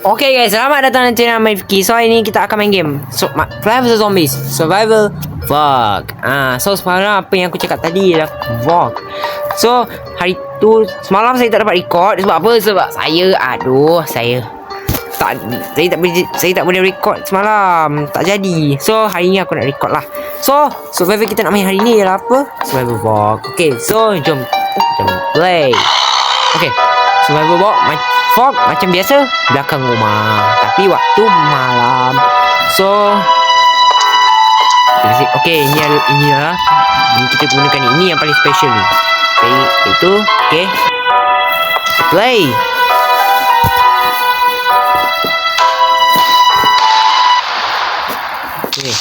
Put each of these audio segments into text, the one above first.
Okay guys, selamat datang di channel Main Fiki. So hari ni kita akan main game Plants vs Zombies Survival Vlog. So semalam apa yang aku cakap tadi ialah vlog. So hari tu semalam saya tak dapat record. Sebab apa? Sebab saya tak boleh record semalam. Tak jadi. So hari ni aku nak record lah. So survival kita nak main hari ni ialah apa? Survival vlog. Okay, so jom play. Okay, survival vlog vlog macam biasa belakang rumah, tapi waktu malam. So okay, ini kita gunakan ini yang paling special ni. Okay, itu okay. Play. Okay.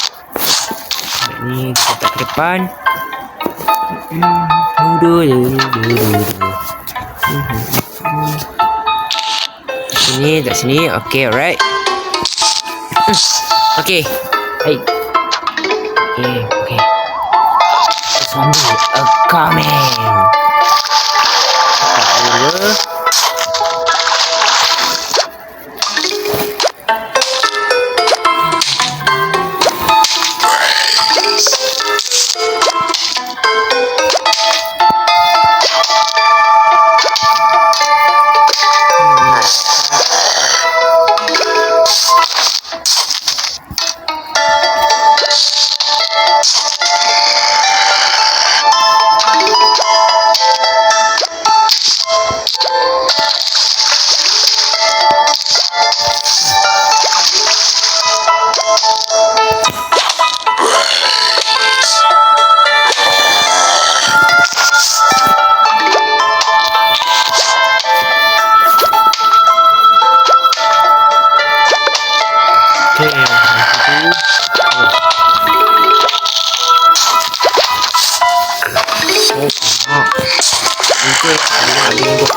Ini kita tak ke depan. Sini, tak sini. Okay, alright. Okay. Hey. Okay. Zombie are coming.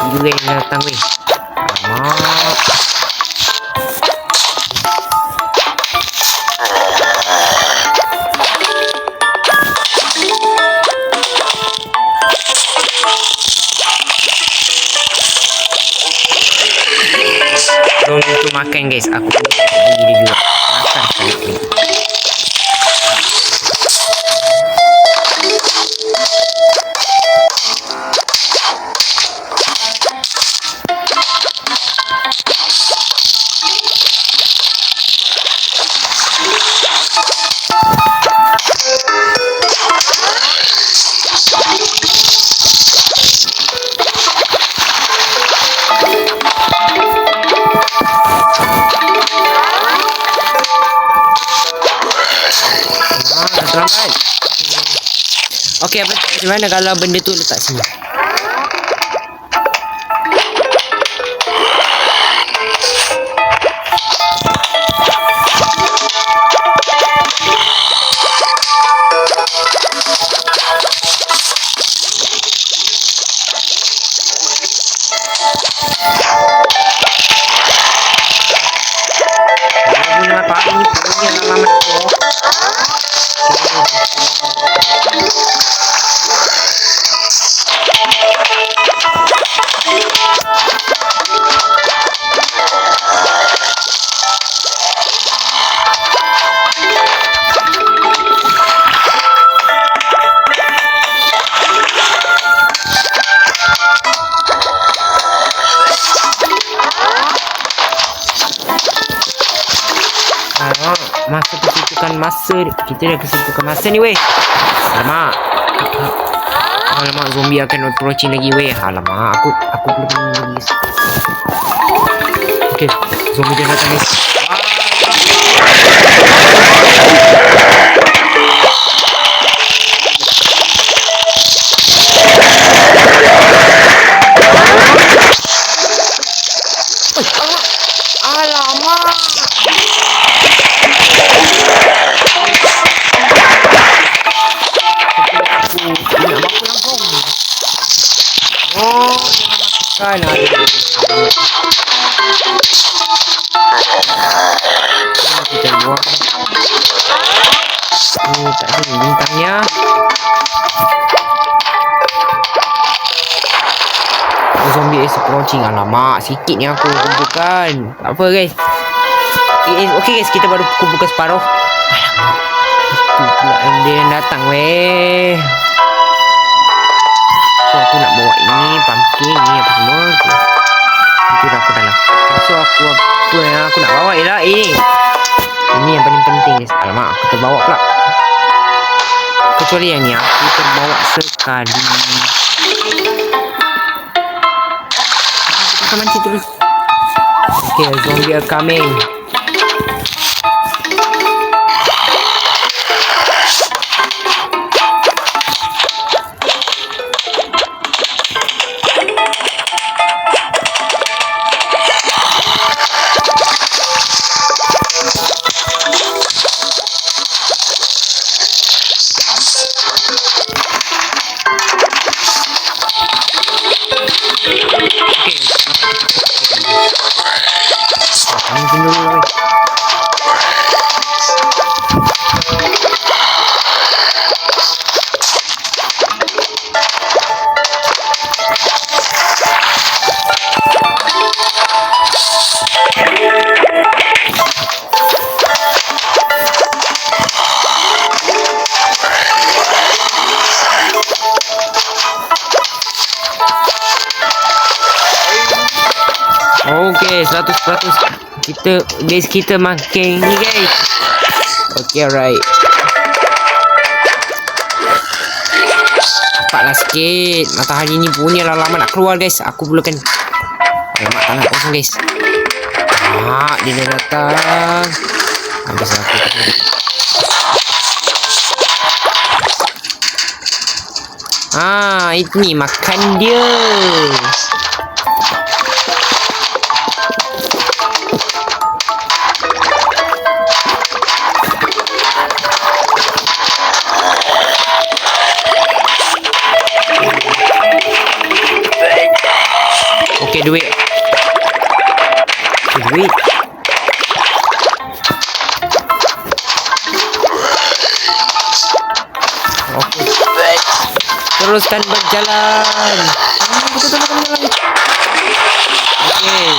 Tidur yang datang weh. Alamak. Jom untuk makan guys. Aku beli juga. Makan sekali lagi. Selamat. Okey, macam mana kalau benda tu letak sini? Kita dah kesimpukan masa ni weh. Alamak. Zombie akan approaching lagi weh. Alamak, aku belum lagi. Okay, zombie dah datang guys. Kan ada. Kita buang. Tak ada bintangnya. Zombie ambil launching. Alamak, sikit ni aku kumpulkan. Tak apa guys. Okay guys, kita baru kumpulkan separuh. Alamak, itu pula dia yang datang weh. So aku nak bawa ini, pumpkin ni apa semua. Okay. Itu dah aku dalam. So aku apa yang aku nak bawa ialah ini. Ini yang paling penting guys. Alamak, aku terbawa pula. Kecuali yang ni aku terbawa sekali. Kita mancing terus. Okay, zombie are coming. Mancing dulu lah guys. Okay, 100%. Base kita makin ni guys. Okay, alright. Cepatlah sikit. Matahari ni punya lah lama nak keluar guys. Aku perlukan. Alamak, tangan kosong guys. Dia dah datang. Habis aku. Ini makan dia. Okay, duit. Duit. Okay. Teruskan berjalan. Kita teruskan berjalan. Okay.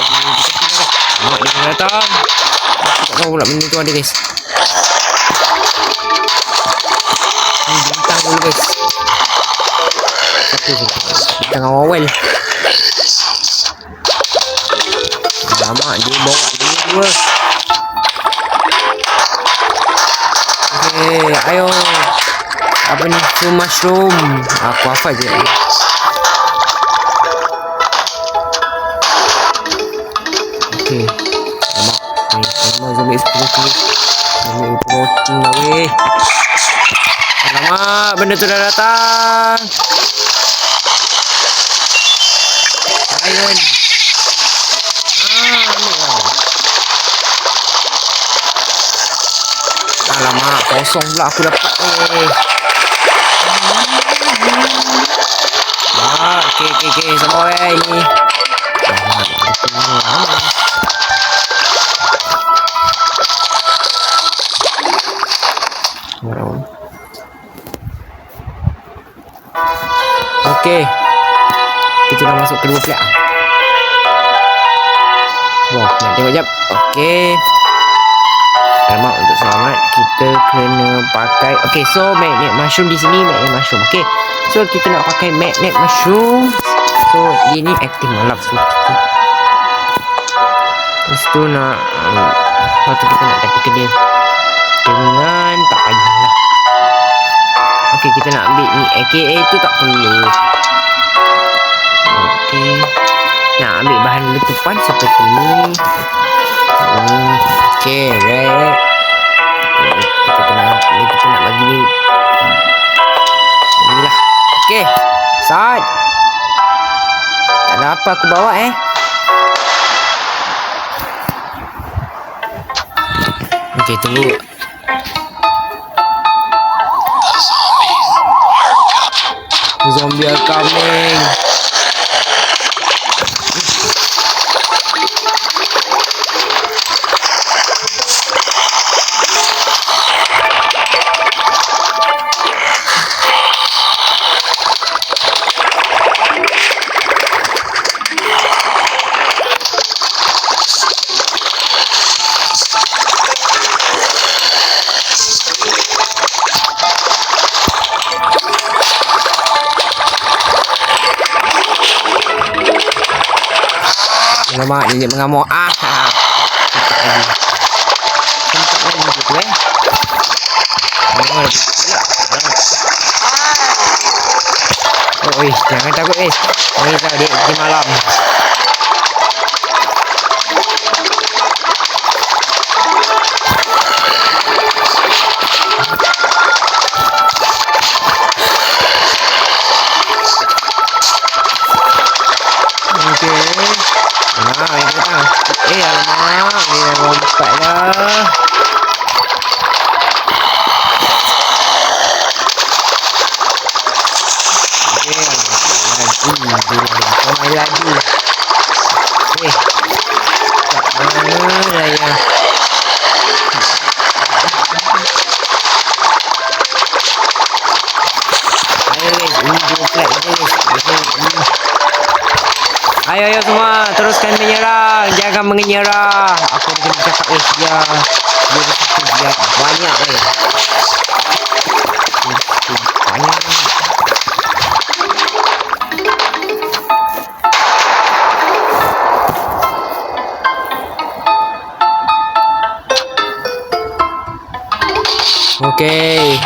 Mak dia datang. Tak tahu pula benda tu ada guys. Ini bintang dulu guys. Satu je. Bintang awal. Lama dia bawa dia dua. Okay, ayo. Apa ni? Mushroom. Aku hafal je. Okay. Lama. Lama zombie explosive. Zombie protein lah weh. Lama benda tu dah datang. Iron. Alamak, kosong pula aku dapat Okay, sama ini. Okay. Kita dah masuk kedua pula. Wah, nak tengok jap. Okay. Alamak, untuk selamat kita kena pakai. Okay, so magnet mushroom di sini, magnet mushroom. Okay, so kita nak pakai magnet mushroom. So ini aktif malap. So lepas tu nak lepas tu kita nak tactical dia dengan tak payahlah. Okay, kita nak ambil ni AKA tu tak perlu. Okay, nak ambil bahan letupan seperti ni. Okay, right. Kita nak bagi ni. Inilah. Okay, start. Tak ada apa aku bawa Okay, tunggu. Zombie are coming. Alamak, nenek mengamuk. Sempat lagi tu Oh, lebih pula. Oh, jangan takut Ini tahu dia malam. Alamak, ni dah lompat dah. Main lagi. Tak mana dah ya. Ayo guys, ini dua flag guys. Ayo semua, teruskan menyerang. Jangan menyerah. Aku kena cakap dia banyak banyak. Okey.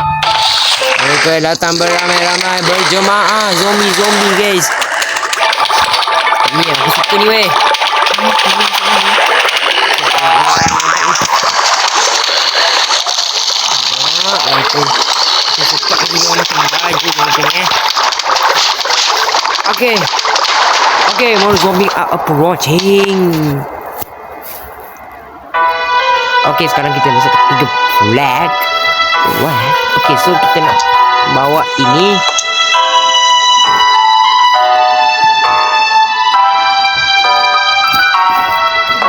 Mereka datang beramai-ramai berjemaah zombie guys. Ini aku suka ni weh. Aku suka ni dia macam baju macam ni. Okey, more zombie are approaching. Okey, sekarang kita masuk ke 3 flag. What? Okey, so kita nak bawa ini.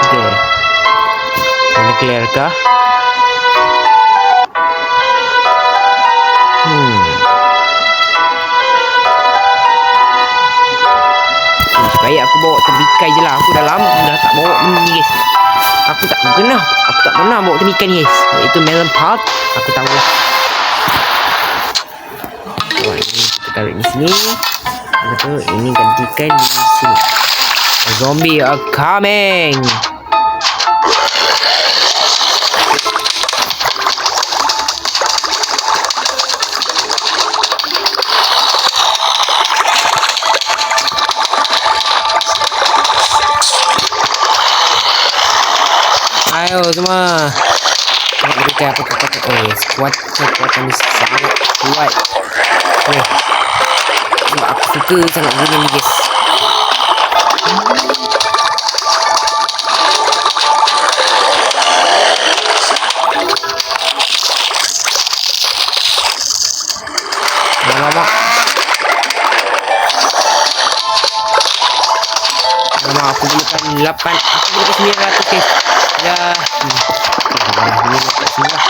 Okey. Ini clear kah? Baik, aku bawa terbikai je lah. Aku dah lama dah tak bawa ni guys. Aku tak pernah bawa terbikai ni guys. Itu melon pot. Aku tahu lah. Wah, ini kita taruh di sini. Betul, ini gantikan di sini. Zombie are coming. Ayo semua. Nak berikan apa kekuatan ni sangat kuat. Sebab aku suka sangat guna ni guys. Alamak, aku gunakan 8. Aku gunakan 900 guys. Ya. Ini lepas sini lah.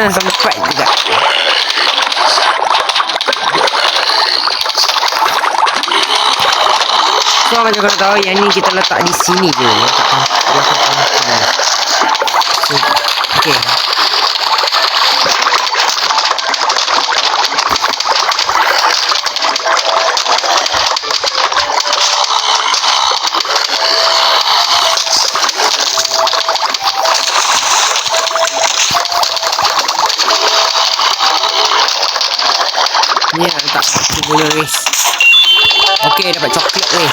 Sampai juga. So macam korang tahu, yang ni kita letak di sini je. Okay. Ni nak letak satu dulu guys. Okey, dapat coklat weh.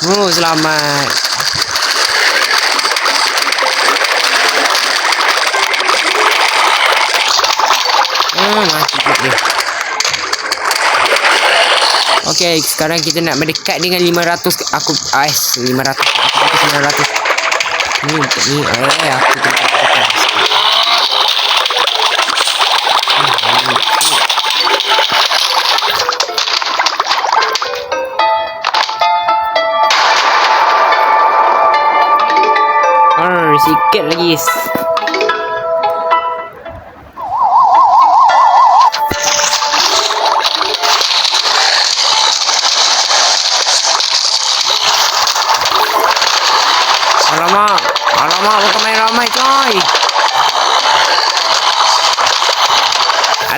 Oh, selamat. Mati weh. Okey, sekarang kita nak mendekat dengan 500. Aku 500. Aku 900. Ni aku tekan. Sikit lagi. Alamak. Alamak, bukan main ramai coy.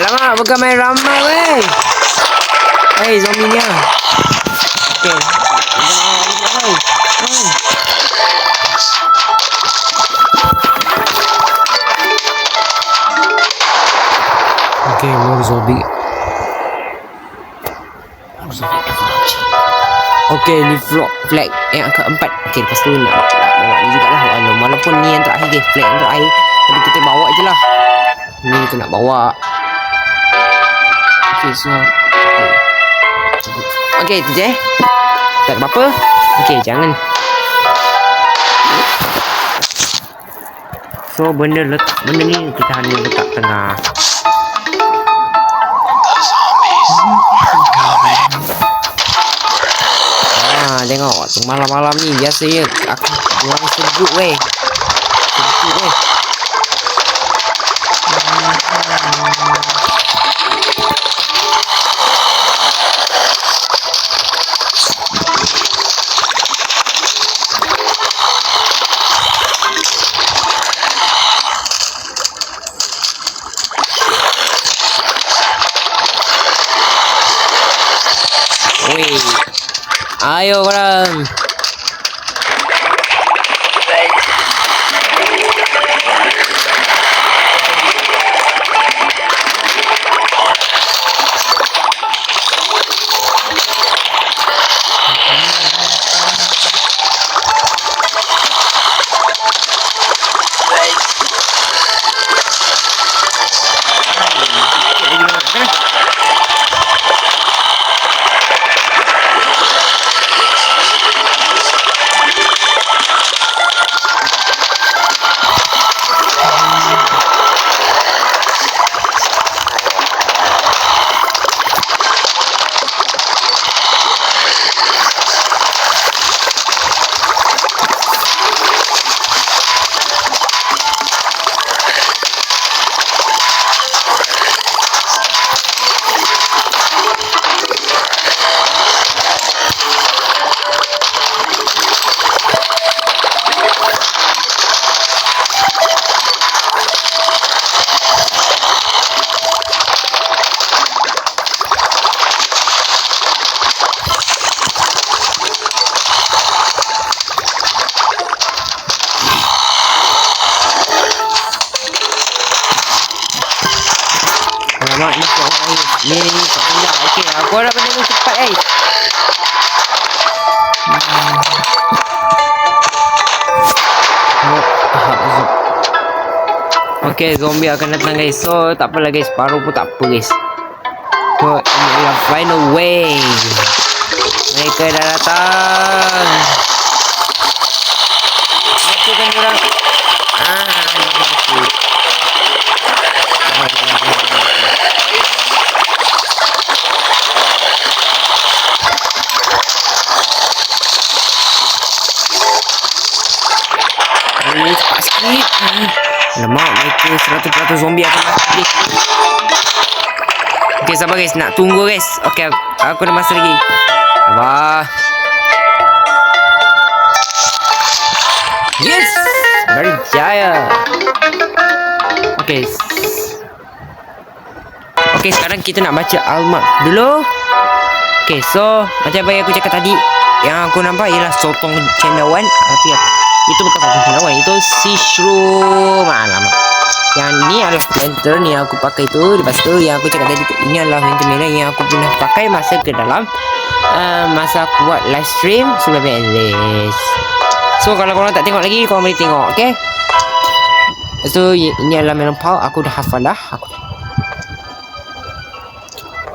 Alamak, bukan main ramai weh. Hei, zombie ni ah. Okay. Okay, more zombie. Okay, ni flag yang keempat. Okay, lepas tu nak bawa ni jugalah. Walaupun ni yang terakhir dia, flag yang terakhir. Tapi kita bawa je lah. Ni kita nak bawa. Okay, so okay, tu je. Tak ada apa-apa. Okay, jangan. So, benda ni kita hanya letak tengah. Tengok waktu malam-malam ni biasanya aku orang sejuk weh. Sejuk weh. Weh. Ayo korang. Alamak, ni tak boleh. Ni tak boleh. Okey, aku harap benda ni cepat Okey, zombie akan datang guys. So, tak apalah guys. Paruh pun tak apa guys. So, ini adalah final way. Mereka dah datang. Apa kan orang? Cepat sikit. Lemak, mereka 100% zombie akan mati. Okay, sabar guys, nak tunggu guys. Okay, aku dah masa lagi. Sabar. Yes, berjaya. Okay. Okay, sekarang kita nak baca almat dulu. Okay, so macam apa yang aku cakap tadi, yang aku nampak ialah sotong cendawan. Tapi itu bukan sotong cendawan, itu sishroom. Alamak. Yang ini adalah lantern yang aku pakai tu. Lepas tu yang aku cakap tadi tu, ini adalah lantern merah yang aku pernah pakai masa ke dalam masa aku buat live stream sebelum enlist. So kalau korang tak tengok lagi, korang boleh tengok. Okay. Lepas tu ini adalah melon pau. Aku dah hafal dah.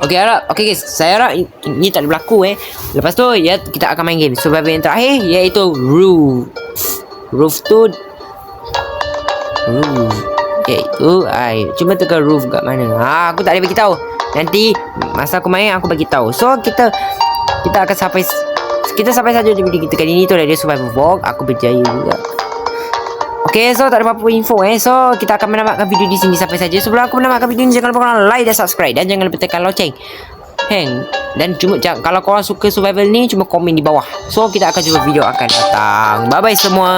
Okay, harap. Okay guys, saya harap ini tak ada berlaku Lepas tu ya, kita akan main game survival yang terakhir, iaitu roof. Roof tu iaitu cuma tekan roof kat mana. Aku tak boleh bagi tahu. Nanti masa aku main aku bagi tahu. So kita akan sampai saja di video kita kali ni. Tu dah dia survival vlog. Aku berjaya juga. Okay, so tak ada apa-apa info So kita akan menamatkan video di sini sampai saja. Sebelum aku menamatkan video ni, jangan lupa korang like dan subscribe, dan jangan lupa tekan loceng. Dan cuma kalau korang suka survival ni, cuma komen di bawah. So kita akan jumpa video akan datang. Bye bye semua.